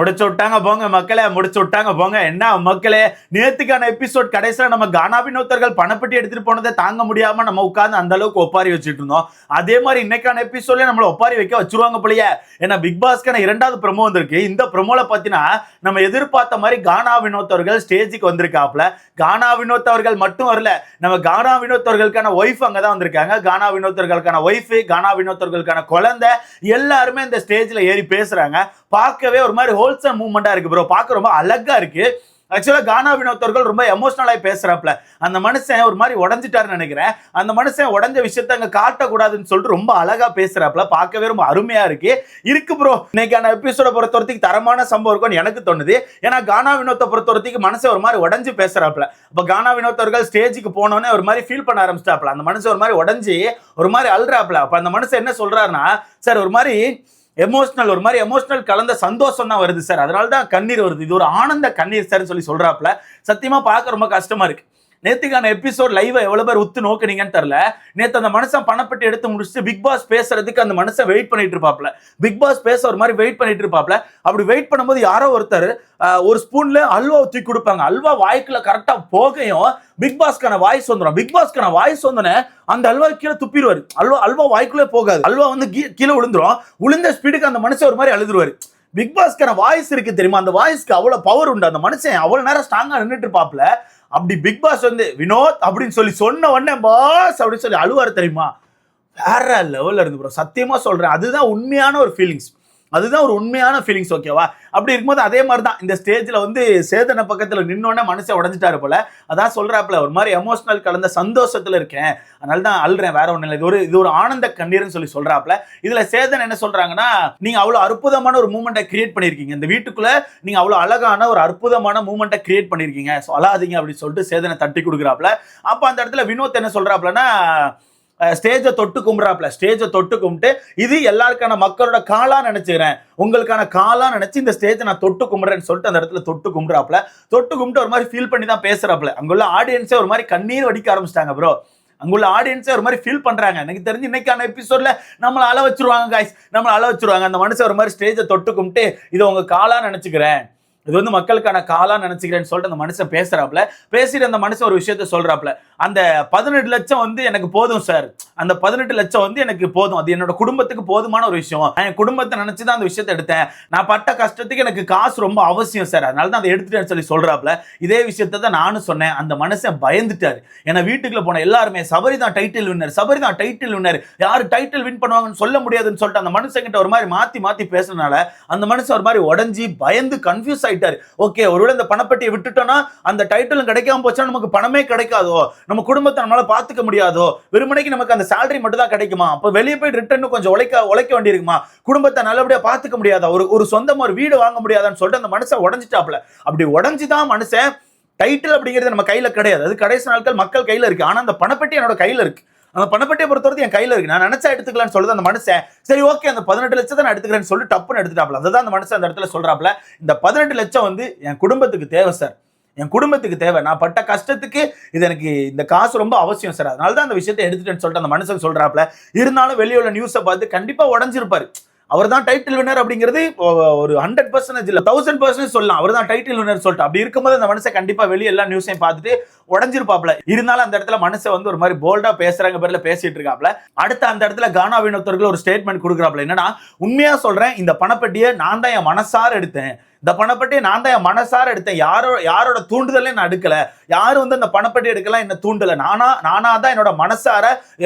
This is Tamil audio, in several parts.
முடிச்சு விட்டாங்க போங்க மக்களே, முடிச்சு விட்டாங்க போங்க. என்ன மக்களே, நேத்துக்கான எபிசோட் கடைசியில நம்ம கானா வினோத்தர்கள் பணப்பட்டி எடுத்துட்டு போனதை தாங்க முடியாம நம்ம உட்கார்ந்து அந்த அளவுக்கு ஒப்பாரி வச்சுட்டு இருந்தோம். அதே மாதிரி இன்னைக்கான எபிசோட்ல நம்மள ஒப்பாரி வைக்க வச்சிருவாங்க போலயே. ஏன்னா பிக் பாஸ்க்கான 2வது ப்ரோமோ வந்திருக்கு. இந்த ப்ரோமோல பாத்தீங்கன்னா நம்ம எதிர்பார்த்த மாதிரி கானா வினோத்தர்கள் ஸ்டேஜுக்கு வந்திருக்காப்ல. கானா வினோத்தவர்கள் மட்டும் வரல, நம்ம கானா வினோத்தவர்களுக்கான ஒய்ஃப் அங்கதான் வந்திருக்காங்க. கானா வினோத்தர்களுக்கான ஒய்ஃப், கானா வினோத்தர்களுக்கான குழந்தை எல்லாருமே இந்த ஸ்டேஜ்ல ஏறி பேசுறாங்க. பார்க்கவே ஒரு மாதிரி ஹோல்சம் மூவ்மெண்டா இருக்கு ப்ரோ. பார்க்க ரொம்ப அழகா இருக்கு. ஆக்சுவலா கானா வினோத்தர்கள் ரொம்ப எமோஷனலாகி பேசுறாப்ல. அந்த மனுஷன் ஒரு மாதிரி உடஞ்சிட்டாருன்னு நினைக்கிறேன். அந்த மனுஷன் உடஞ்ச விஷயத்த அங்க காட்டக்கூடாதுன்னு சொல்லிட்டு ரொம்ப அழகா பேசுறாப்ல. பார்க்கவே ரொம்ப அருமையா இருக்கு ப்ரோ. இன்னைக்கான எபிசோட பொறுத்தவரைக்கும் தரமான சம்பவம் இருக்கும்னு எனக்கு தோணுது. ஏன்னா கானா வினோத்தை பொறுத்தவரைக்கும் மனுஷன் ஒரு மாதிரி உடஞ்சு பேசுறாப்ல. அப்ப கானா வினோத்தர்கள் ஸ்டேஜுக்கு போனோன்னே ஒரு மாதிரி ஃபீல் பண்ண ஆரம்பிச்சிட்டாப்ல. அந்த மனுஷன் ஒரு மாதிரி உடஞ்சி ஒரு மாதிரி அழுறாப்ல. அப்ப அந்த மனுஷன் என்ன சொல்றாருன்னா, சார் ஒரு மாதிரி எமோஷனல், ஒரு மாதிரி எமோஷனல் கலந்த சந்தோஷம் தான் வருது சார், அதனால தான் கண்ணீர் வருது, இது ஒரு ஆனந்த கண்ணீர் சார் சொல்லி சொல்றாப்ல. சத்தியமா பார்க்க ரொம்ப கஷ்டமா இருக்கு. நேத்துக்கான எபிசோட் லைவ் எவ்வளவு பேர் உத்து நோக்குனீங்கன்னு தெரியல. நேத்து அந்த மனுஷன் பணப்பட்டி எடுத்து முடிச்சுட்டு பிக் பாஸ் பேசுறதுக்கு அந்த மனுஷன் வெயிட் பண்ணிட்டு இருப்பாப்ல. பிக் பாஸ் பேச ஒரு மாதிரி வெயிட் பண்ணிட்டு இருப்பாப்ல. அப்படி வெயிட் பண்ணும்போது யாரோ ஒருத்தர் ஒரு ஸ்பூன்ல அல்வா தூக்கி கொடுப்பாங்க. அல்வா வாய்க்குள்ள கரெக்டா போகையும் பிக் பாஸ்க்கான வாய்ஸ் வந்துடும். பிக் பாஸ்க்கான வாய்ஸ் வந்தோடனே அந்த அல்வா கீழே துப்பிடுவாரு. அல்வா வாய்க்குள்ளே போகாது, அல்வா வந்து கீழே விழுந்துரும். விழுந்த ஸ்பீடுக்கு அந்த மனுஷன் ஒரு மாதிரி அழுதுருவாரு. பிக் பாஸ்க்கான வாய்ஸ் இருக்கு தெரியுமா, அந்த வாய்ஸ்க்கு அவ்வளவு பவர் உண்டு. அந்த மனுஷன் அவ்வளவு நேரம் ஸ்ட்ராங்கா நின்றுட்டு இருப்பாப்ல. அப்படி பிக் பாஸ் வந்து வினோத் அப்படின்னு சொல்லி சொன்ன உடனே பாஸ் அப்படின்னு சொல்லி அழுவாரு தெரியுமா, வேற லெவல்ல இருந்து ப்ரோ. சத்தியமா சொல்றேன், அதுதான் உண்மையான ஒரு ஃபீலிங்ஸ். அதுதான் ஒரு உண்மையான ஃபீலிங்ஸ். ஓகேவா? அப்படி இருக்கும்போது அதே மாதிரி தான் இந்த ஸ்டேஜ்ல வந்து சேதன பக்கத்துல நின்னோடனே மனுஷன் உடஞ்சிட்டாரு போல. அதான் சொல்றாப்ல, ஒரு மாதிரி எமோஷனல் கலந்த சந்தோஷத்துல இருக்கேன், அதனால தான் அழுறேன், வேற ஒண்ணு இல்லை, இது ஒரு ஆனந்த கண்ணீர்னு சொல்லி சொல்றாப்ல. இதுல சேதன் என்ன சொல்றாங்கன்னா, நீங்க அவ்வளவு அற்புதமான ஒரு மூமெண்ட்டை கிரியேட் பண்ணிருக்கீங்க, இந்த வீட்டுக்குள்ள நீங்க அவ்வளவு அழகான ஒரு அற்புதமான மூமெண்ட்டை கிரியேட் பண்ணிருக்கீங்க, அழாதீங்க அப்படின்னு சொல்லிட்டு சேதனை தட்டி கொடுக்குறாப்ல. அப்ப அந்த இடத்துல வினோத் என்ன சொல்றாப்லன்னா, ஸ்டேஜை தொட்டு கும்பிட்றாப்ல. ஸ்டேஜை தொட்டு கும்பிட்டு இது எல்லாருக்கான மக்களோட காலா நினைச்சுக்கிறேன், உங்களுக்கான காலா நினைச்சு இந்த ஸ்டேஜை நான் தொட்டு கும்பிட்றேன்னு சொல்லிட்டு அந்த இடத்துல தொட்டு கும்பிட்றாப்ல. தொட்டு கும்பிட்டு ஒரு மாதிரி ஃபீல் பண்ணி தான் பேசுறாப்ல. அங்குள்ள ஆடியன்ஸே ஒரு மாதிரி கண்ணீர் வடிக்க ஆரம்பிச்சிட்டாங்க ப்ரோ. அங்குள்ள ஆடியன்ஸே ஒரு மாதிரி ஃபீல் பண்றாங்க. எனக்கு தெரிஞ்சு இன்னைக்கான எபிசோட்ல நம்மளை அழ வச்சிருவாங்க காய்ஸ், நம்மளை அழ வச்சிருவாங்க. அந்த மனுஷன் ஒரு மாதிரி ஸ்டேஜை தொட்டு கும்பிட்டு இது உங்க காலா நினைச்சுக்கிறேன், இது வந்து மக்களுக்கான காலா நினைச்சுக்கிறேன்னு சொல்லிட்டு அந்த மனுஷன் பேசுறாப்ல. பேசிட்டு அந்த மனுஷன் ஒரு விஷயத்த சொல்றாப்ல, அந்த 18 லட்சம் வந்து எனக்கு போதும் சார், அந்த 18 லட்சம் வந்து எனக்கு போதும், அது என்னோட குடும்பத்துக்கு போதுமான ஒரு விஷயம், என் குடும்பத்தை நினைச்சுதான் அந்த விஷயத்தை எடுத்தேன், நான் பட்ட கஷ்டத்துக்கு எனக்கு காசு ரொம்ப அவசியம் சார், அதனால தான் அதை எடுத்துட்டேன்னு சொல்லி சொல்றாப்ல. இதே விஷயத்த தான் நானும் சொன்னேன். அந்த மனுஷன் பயந்துட்டாரு. ஏன்னா வீட்டுக்குள்ள போன எல்லாருமே சபரி தான் டைட்டில் வின்னர், சபரி தான் டைட்டில் வின்னர், யாரு டைட்டில் வின் பண்ணுவாங்கன்னு சொல்ல முடியாதுன்னு சொல்லிட்டு அந்த மனுஷன் கிட்ட ஒரு மாதிரி மாத்தி பேசுறதுனால அந்த மனுஷன் ஒரு மாதிரி உடஞ்சி பயந்து கன்ஃபியூஸ் ஆயிட்டாரு. ஓகே, ஒருவேளை இந்த பணப்பட்டியை விட்டுட்டோம்னா அந்த டைட்டிலும் கிடைக்காம போச்சா நமக்கு பணமே கிடைக்காதோ, நம்ம குடும்பத்தை நம்மளால பாத்துக்க முடியாதோ, வெறுமனைக்கு நமக்கு அந்த சேலரி மட்டும் தான் கிடைக்குமா, அப்ப வெளியே போய் ரிட்டர்ன் கொஞ்சம் உழைக்க வேண்டியிருக்குமா, குடும்பத்தை நல்லபடியா பாத்துக்க முடியாதா, ஒரு சொந்தமா ஒரு வீடு வாங்க முடியாதான்னு சொல்லிட்டு அந்த மனுஷன் உடஞ்சிட்டாப்ல. அப்படி உடஞ்சுதான் மனுஷன் டைட்டில் அப்படிங்கிறது நம்ம கையில கிடையாது, அது கடைசி நாட்கள் மக்கள் கையில இருக்கு. ஆனா அந்த பணப்பட்டி என்னோட கையில இருக்கு, அந்த பணப்பட்டியை பொறுத்தவரைக்கும் என் கையில இருக்கு, நான் நினைச்சா எடுத்துக்கலாம்னு சொல்லுது அந்த மனுஷன். சரி ஓகே, அந்த 18 லட்சத்தை நான் எடுத்துக்கிறேன்னு சொல்லி டப்புன்னு எடுத்துட்டாப்ல. அதுதான் அந்த மனுஷன் அந்த இடத்துல சொல்றாப்ல, இந்த 18 லட்சம் வந்து என் குடும்பத்துக்கு தேவை சார், என் குடும்பத்துக்கு தேவை, நான் பட்ட கஷ்டத்துக்கு இது எனக்கு இந்த காசு ரொம்ப அவசியம் சார், அதனால தான் அந்த விஷயத்தை எடுத்துட்டேன்னு சொல்லிட்டு அந்த மனுஷன் சொல்றாப்ல. இருந்தாலும் வெளியே உள்ள நியூஸை பார்த்து கண்டிப்பா உடஞ்சிருப்பாரு. அவர் தான் டைட்டில் வின்னர் அப்படிங்கிறது ஒரு 100% இல்ல 1000% சொல்லலாம், அவர் தான் டைட்டில் வின்னர் சொல்லிட்டு. அப்படி இருக்கும்போது அந்த மனுஷன் கண்டிப்பா வெளியே எல்லா நியூஸையும் பார்த்துட்டு உடஞ்சிருப்பாப்ல. இருந்தாலும் அந்த இடத்துல மனுஷன் வந்து ஒரு மாதிரி போல்டா பேசுறாங்க பேர்ல பேசிட்டு இருக்காப்ல. அடுத்து அந்த இடத்துல கானா வினோத்தர்கள் ஒரு ஸ்டேட்மெண்ட் கொடுக்குறாப்ல. என்னன்னா, உண்மையா சொல்றேன், இந்த பணப்பட்டியை நான் தான் என் மனசார எடுத்தேன், இந்த பணப்பட்டியை நான் தான் என் மனசார எடுத்தேன், யாரோட தூண்டுதலே நான் எடுக்கல, யாரும் வந்து அந்த பணப்பட்டி எடுக்கலாம் என்ன தூண்டல, நானா தான் என்னோட மனசார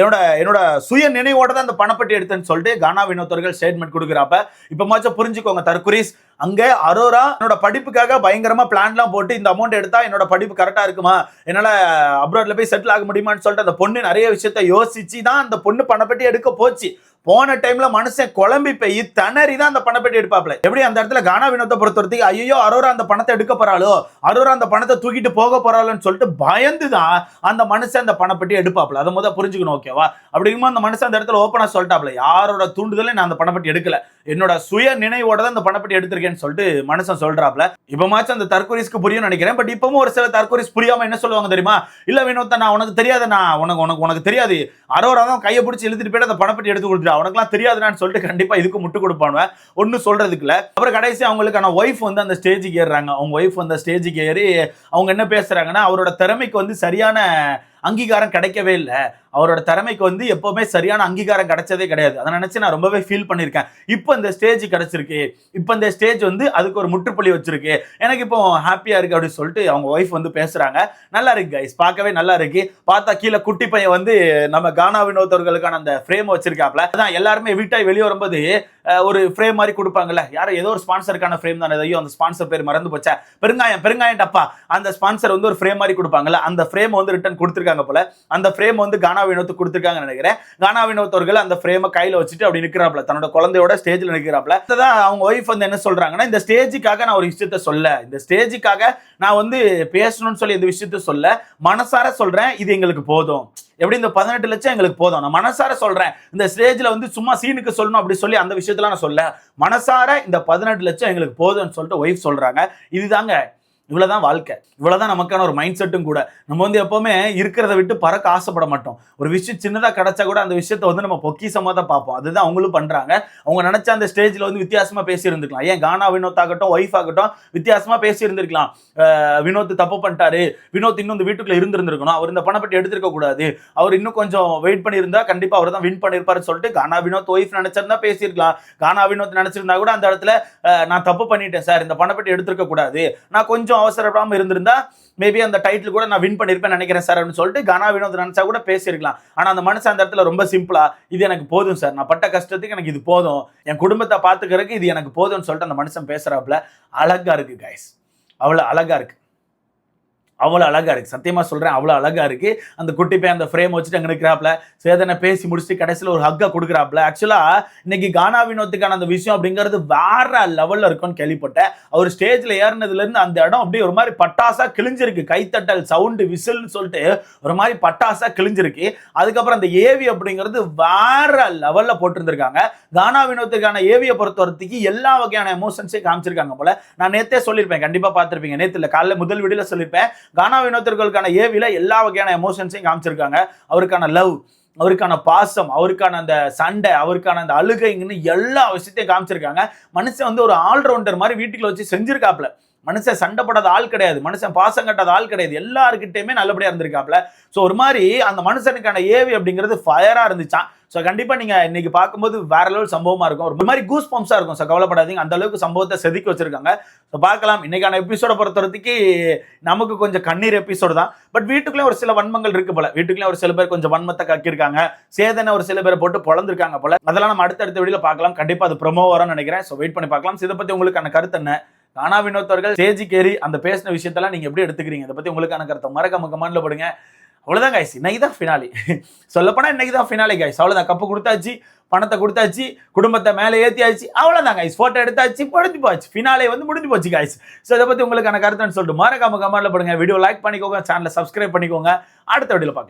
என்னோட சுய நினைவோட தான் அந்த பணப்பட்டி எடுத்தேன்னு சொல்லிட்டு கானா வினோத்தர்கள் ஸ்டேட்மெண்ட் கொடுக்குறாப்ப. இப்ப மாச்சும் புரிஞ்சுக்கோங்க தற்குரீஸ், அங்க அரோரா என்னோட படிப்புக்காக பயங்கரமா பிளான்லாம் போட்டு இந்த அமௌண்ட் எடுத்தா என்னோட படிப்பு கரெக்டா இருக்குமா, என்னால அப்ராட்ல போய் செட்டில் ஆக முடியுமான்னு சொல்லிட்டு அந்த பொண்ணு நிறைய விஷயத்த யோசிச்சு தான் அந்த பொண்ணு பணப்பட்டி எடுக்க போச்சு. போன டைம்ல மனுஷன் குழம்பி போய் திணறி தான் அந்த பணப்பட்டி எடுப்பாப்ல. எப்படி அந்த இடத்துல கானா வினோத்தை பொறுத்தவரைக்கும் ஐயோ அரோரா அந்த பணத்தை எடுக்க போறாளோ, அரோரா அந்த பணத்தை தூக்கிட்டு போக போறாளோன்னு சொல்லிட்டு பயந்து தான் அந்த மனுஷன் அந்த பணப்பட்டி எடுப்பாப்ல. அதை முதல்ல புரிஞ்சுக்கணும். ஓகேவா? அப்படிங்கும்போது அந்த மனுஷன் அந்த இடத்துல ஓப்பனா சொல்லிட்டாப்ல, யாரோட தூண்டுதலே நான் அந்த பணப்பட்டி எடுக்கல, என்னோட சுய நினைவோட தான் அந்த பணப்பட்டி எடுத்திருக்கேன்னு சொல்லிட்டு மனுஷன் சொல்றாப்ல. இப்ப மாச்சும் அந்த தற்கொலைக்கு புரியும் நினைக்கிறேன். பட் இப்பவும் ஒரு சில தற்கொலை புரியாம என்ன சொல்லுவாங்க தெரியுமா, இல்ல வினோத்த நான் உனக்கு தெரியாது, நான் உனக்கு தெரியாது, அரோரா தான் கையை பிடிச்சி இழுத்துட்டு போயிட்டு அந்த பணப்பட்டி எடுத்து கொடுத்துட்டா, அவனுக்குலாம் தெரியாதுன்னு சொல்லிட்டு கண்டிப்பா இதுக்கு முட்டு கொடுப்பானுவேன், ஒன்னும் சொல்றதுக்கு இல்ல. அப்புறம் கடைசி அவங்களுக்கான ஒய்ஃப் வந்து அந்த ஸ்டேஜுக்கு ஏறுறாங்க. அவங்க ஒய்ஃப் அந்த ஸ்டேஜுக்கு ஏறி அவங்க என்ன பேசுறாங்கன்னா, அவரோட திறமைக்கு வந்து சரியான அங்கீகாரம் கிடைக்கவே இல்லை, அவரோட திறமைக்கு வந்து எப்பவுமே சரியான அங்கீகாரம் கிடைச்சதே கிடையாது. அதை நினைச்சு நான் ரொம்பவே ஃபீல் பண்ணியிருக்கேன். இப்போ இந்த ஸ்டேஜ் கிடைச்சிருக்கு, இப்போ இந்த ஸ்டேஜ் வந்து அதுக்கு ஒரு முற்றுப்புள்ளி வச்சிருக்கு, எனக்கு இப்போ ஹாப்பியா இருக்கு அப்படின்னு சொல்லிட்டு அவங்க ஒய்ஃப் வந்து பேசுறாங்க. நல்லா இருக்கு கைஸ், பார்க்கவே நல்லா இருக்கு. பார்த்தா கீழே குட்டி பையன் வந்து நம்ம கானா வினோத் அவர்களுக்கான அந்த ஃப்ரேம் வச்சிருக்காப்ல. அதான் எல்லாருமே வீட்டாய் வெளியே வரும்போது ஒரு ஃப்ரேம் மாதிரி கொடுப்பாங்கல்ல, யாரும் ஏதோ ஒரு ஸ்பான்சருக்கான ஃப்ரேம் தானே, ஐயோ அந்த ஸ்பான்சர் பேர் மறந்து போச்சா, பெருங்காயம் டப்பா, அந்த ஸ்பான்சர் வந்து ஒரு ஃப்ரேம் மாதிரி கொடுப்பாங்கல்ல, அந்த ஃப்ரேம் வந்து ரிட்டர்ன் கொடுத்துருக்காங்க போல. அந்த ஃப்ரேம் வந்து கானா வினோத் கொடுத்துருக்காங்கன்னு நினைக்கிறேன். கானா வினோத் அவர்கள் அந்த ஃப்ரேமை கையில வச்சுட்டு அப்படி நிற்கிறாப்ல, தன்னோட குழந்தையோட ஸ்டேஜ்ல நிற்கிறாப்ல. அதான் அவங்க ஒய்ஃப் வந்து என்ன சொல்றாங்கன்னா, இந்த ஸ்டேஜுக்காக நான் ஒரு விஷயத்த சொல்ல, இந்த ஸ்டேஜுக்காக நான் வந்து பேசணும்னு சொல்லி இந்த விஷயத்த சொல்ல, மனசார சொல்றேன், இது எங்களுக்கு போதும். எப்படி இந்த 18 லட்சம் எங்களுக்கு போதும், நான் மனசார சொல்றேன், இந்த ஸ்டேஜ்ல வந்து சும்மா சீனுக்கு சொல்லணும் அப்படி சொல்லி அந்த விஷயத்துல நான் சொல்ல, மனசார இந்த 18 லட்சம் எங்களுக்கு போதும்னு சொல்லிட்டு ஒய்ஃப் சொல்றாங்க. இதுதாங்க, இவ்வளவுதான் வாழ்க்கை, இவ்வளவுதான் நமக்கான ஒரு மைண்ட் செட்டும் கூட. நம்ம வந்து எப்பவுமே இருக்கிறத விட்டு பறக்க ஆசைப்பட மாட்டோம். ஒரு விஷயம் சின்னதா கிடைச்சா கூட அந்த விஷயத்தை வந்து நம்ம பொக்கிசமா தான் பார்ப்போம். அதுதான் அவங்களும் பண்றாங்க. அவங்க நினைச்ச அந்த ஸ்டேஜ்ல வந்து வித்தியாசமா பேசி இருந்திருக்கலாம். ஏன் கானா வினோத் ஆகட்டும், ஒய்ஃப் ஆகட்டும் வித்தியாசமா பேசி இருந்திருக்கலாம். வினோத் தப்பு பண்ணிட்டாரு, வினோத் இன்னும் இந்த வீட்டுக்குள்ள இருந்திருக்கணும், அவர் இந்த பணப்பட்டி எடுத்திருக்க கூடாது, அவர் இன்னும் கொஞ்சம் வெயிட் பண்ணியிருந்தா கண்டிப்பா அவர் தான் வின் பண்ணிருப்பாருன்னு சொல்லிட்டு கானா வினோத் ஒய்ஃப் நினைச்சிருந்தா பேசியிருக்கலாம். கானா வினோத் நினைச்சிருந்தா கூட அந்த இடத்துல நான் தப்பு பண்ணிட்டேன் சார், இந்த பணப்பட்டி எடுத்திருக்க கூடாது, நான் கொஞ்சம் அவசரப்படாம இருந்திருந்தா மேபி அந்த டைட்டில் கூட நான் வின் பண்ணிருப்பேன் நினைக்கிறேன் சார் அப்படின்னு சொல்லிட்டு கானா வினோத் நினைச்சா கூட பேசியிருக்கலாம். ஆனா அந்த மனுஷன் அந்த இடத்துல ரொம்ப சிம்பிளா, இது எனக்கு போதும் சார், நான் பட்ட கஷ்டத்துக்கு எனக்கு இது போதும், என் குடும்பத்தை பாத்துக்கிறதுக்கு இது எனக்கு போதும்னு சொல்லிட்டு அந்த மனுஷன் பேசுறாப்புல. அழகா இருக்கு கைஸ், அவ்வளவு அழகா இருக்கு, அவ்வளோ அழகா இருக்கு, சத்தியமா சொல்றேன், அவ்வளோ அழகா இருக்கு. அந்த குட்டி பையன் அந்த ஃப்ரேம் வச்சுட்டு அங்கே நிற்கிறாப்ல, சேதனை பேசி முடிச்சுட்டு கடைசியில் ஒரு ஹக்கை கொடுக்குறாப்ல. ஆக்சுவலா இன்னைக்கு கானா வினோத்துக்கான அந்த விஷயம் அப்படிங்கிறது வேற லெவல்ல இருக்கும்னு கேள்விப்பட்டேன். அவர் ஸ்டேஜ்ல ஏறினதுல இருந்து அந்த இடம் அப்படியே ஒரு மாதிரி பட்டாசா கிழிஞ்சிருக்கு, கைத்தட்டல் சவுண்டு விசில்னு சொல்லிட்டு ஒரு மாதிரி பட்டாசா கிழிஞ்சிருக்கு. அதுக்கப்புறம் அந்த ஏவி அப்படிங்கிறது வேற லெவல்ல போட்டிருந்திருக்காங்க. கானா வினோத்துக்கான ஏவியை பொறுத்தவரைக்கு எல்லா வகையான எமோஷன்ஸையும் காமிச்சிருக்காங்க போல. நான் நேத்தே சொல்லியிருப்பேன், கண்டிப்பா பார்த்திருப்பீங்க, நேத்து இல்ல காலைல முதல் வீடியோல சொல்லியிருப்பேன், கானா வினோத்தர்களுக்கான ஏவில எல்லா வகையான எமோஷன்ஸையும் காமிச்சிருக்காங்க. அவருக்கான லவ், அவருக்கான பாசம், அவருக்கான அந்த சண்டை, அவருக்கான அந்த அழுகைன்னு எல்லா விஷயத்தையும் காமிச்சிருக்காங்க. மனுஷன் வந்து ஒரு ஆல்ரவுண்டர் மாதிரி வீட்டுக்குள்ள வச்சு செஞ்சிருக்காப்ல. மனுஷன் சண்டைப்படாத ஆள் கிடையாது, மனுஷன் பாசம் கட்டாத ஆள் கிடையாது, எல்லாருக்கிட்டையுமே நல்லபடியா இருந்திருக்காப்ல. ஸோ ஒரு மாதிரி அந்த மனுஷனுக்கான ஏவி அப்படிங்கிறது ஃபயரா இருந்துச்சான். ஸோ கண்டிப்பா நீங்க இன்னைக்கு பார்க்கும்போது வேற லெவல் சம்பவமா இருக்கும், ஒரு மாதிரி கூஸ் பம்ப்ஸா இருக்கும். ஸோ கவலைப்படாதீங்க, அந்த அளவுக்கு சம்பவத்தை செதுக்கி வச்சிருக்காங்க. ஸோ பார்க்கலாம். இன்னைக்கான எபிசோட பொறுத்தவரைக்கு நமக்கு கொஞ்சம் கண்ணீர் எபிசோடு தான். பட் வீட்டுக்குள்ளே ஒரு சில வன்மங்கள் இருக்கு போல, வீட்டுக்குள்ளே ஒரு சில பேர் கொஞ்சம் வன்மத்தை கக்கிருக்காங்க, சேதனை ஒரு சில பேரை போட்டு பொழந்திருக்காங்க போல. அதெல்லாம் நம்ம அடுத்தடுத்த வீடியோல பார்க்கலாம். கண்டிப்பா அது ப்ரோமோ வரும்னு நினைக்கிறேன். ஸோ வெயிட் பண்ணி பார்க்கலாம். இதை பத்தி உங்களுக்கான கருத்து என்ன? கானா வினோத் அவர்கள் ஸ்டேஜுக்கு ஏறி அந்த பேசின விஷயத்தெல்லாம் நீங்க எப்படி எடுத்துக்கிறீங்க? இதை பத்தி உங்களுக்கான கருத்தை மறக்காம கமெண்ட்ல போடுங்க. அவ்வளவுதான் கைஸ், இன்னைக்கு தான் ஃபினாலி. சொல்லப்போனா இன்னைக்கு தான் ஃபினாலி கைஸ். அவ்வளவுதான், கப்பு கொடுத்தாச்சு, பணத்தை கொடுத்தாச்சு, குடும்பத்தை மேலே ஏற்றியாச்சு, அவ்வளவுதான் கைஸ், போட்டோ எடுத்தாச்சு, முடிஞ்சு போச்சு, ஃபினாலே வந்து முடிஞ்சு போச்சு கைஸ். ஸோ இதை பத்தி உங்களுக்கான கருத்துன்னு சொல்லிட்டு மறக்காம கமெண்ட்ல போடுங்க. வீடியோ லைக் பண்ணிக்கோங்க, சேனலை சப்ஸ்கிரைப் பண்ணிக்கோங்க. அடுத்த வீடியோல பார்க்கலாம்.